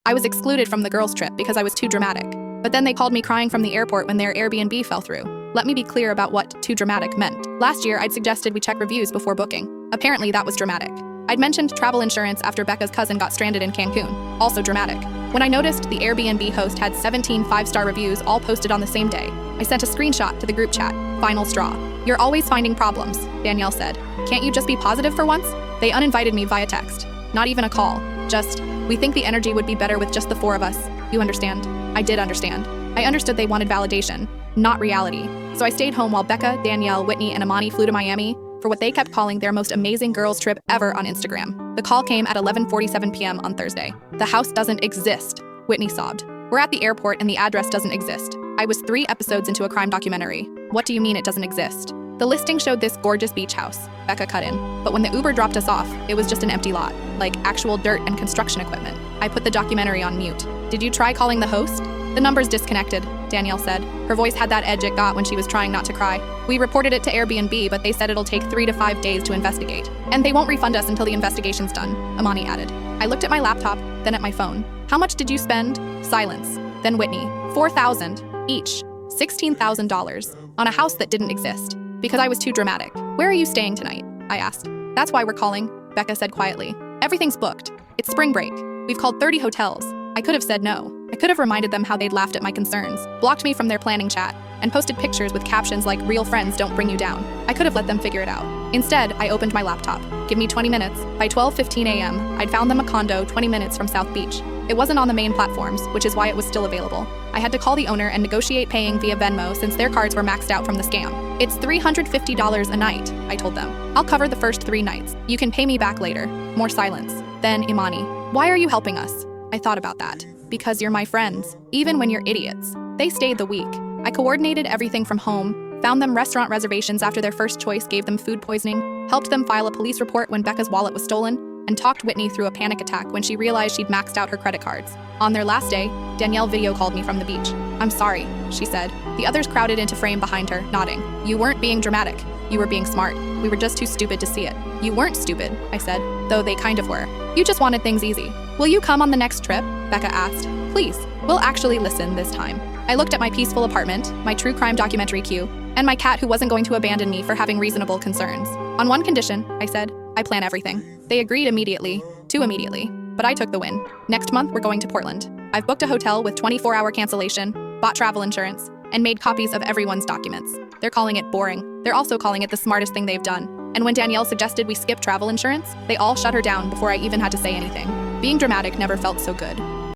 I was excluded from the girls' trip because I was too dramatic. But then they called me crying from the airport when their Airbnb fell through. Let me be clear about what too dramatic meant. Last year, I'd suggested we check reviews before booking. Apparently, that was dramatic. I'd mentioned travel insurance after Becca's cousin got stranded in Cancun. Also dramatic. When I noticed the Airbnb host had 17 5-star reviews all posted on the same day, I sent a screenshot to the group chat. Final straw. You're always finding problems, Danielle said. Can't you just be positive for once? They uninvited me via text. Not even a call. Just, we think the energy would be better with just the 4 of us. You understand? I did understand. I understood they wanted validation, not reality. So I stayed home while Becca, Danielle, Whitney, and Imani flew to Miami for what they kept calling their most amazing girls' trip ever on Instagram. The call came at 11:47 p.m. on Thursday. The house doesn't exist, Whitney sobbed. We're at the airport and the address doesn't exist. I was 3 episodes into a crime documentary. What do you mean it doesn't exist? The listing showed this gorgeous beach house, Becca cut in. But when the Uber dropped us off, it was just an empty lot, like actual dirt and construction equipment. I put the documentary on mute. Did you try calling the host? The number's disconnected, Danielle said. Her voice had that edge it got when she was trying not to cry. We reported it to Airbnb, but they said it'll take 3 to 5 days to investigate. And they won't refund us until the investigation's done, Imani added. I looked at my laptop, then at my phone. How much did you spend? Silence. Then Whitney. $4,000 each. $16,000 on a house that didn't exist. Because I was too dramatic. Where are you staying tonight? I asked. That's why we're calling, Becca said quietly. Everything's booked. It's spring break. We've called 30 hotels. I could have said no. I could have reminded them how they'd laughed at my concerns, blocked me from their planning chat, and posted pictures with captions like "Real friends don't bring you down." I could have let them figure it out. Instead, I opened my laptop. Give me 20 minutes. By 12:15 a.m., I'd found them a condo 20 minutes from South Beach. It wasn't on the main platforms, which is why it was still available. I had to call the owner and negotiate paying via Venmo since their cards were maxed out from the scam. It's $350 a night, I told them. I'll cover the first 3 nights. You can pay me back later. More silence. Then Imani. Why are you helping us? I thought about that. Because you're my friends, even when you're idiots. They stayed the week. I coordinated everything from home, found them restaurant reservations after their first choice gave them food poisoning, helped them file a police report when Becca's wallet was stolen, and talked Whitney through a panic attack when she realized she'd maxed out her credit cards. On their last day, Danielle video called me from the beach. I'm sorry, she said. The others crowded into frame behind her, nodding. You weren't being dramatic. You were being smart. We were just too stupid to see it. You weren't stupid, I said, though they kind of were. You just wanted things easy. Will you come on the next trip? Becca asked. Please. We'll actually listen this time. I looked at my peaceful apartment, my true crime documentary queue, and my cat who wasn't going to abandon me for having reasonable concerns. On one condition, I said, I plan everything. They agreed immediately, too immediately, but I took the win. Next month, we're going to Portland. I've booked a hotel with 24-hour cancellation, bought travel insurance, and made copies of everyone's documents. They're calling it boring. They're also calling it the smartest thing they've done. And when Danielle suggested we skip travel insurance, they all shut her down before I even had to say anything. Being dramatic never felt so good.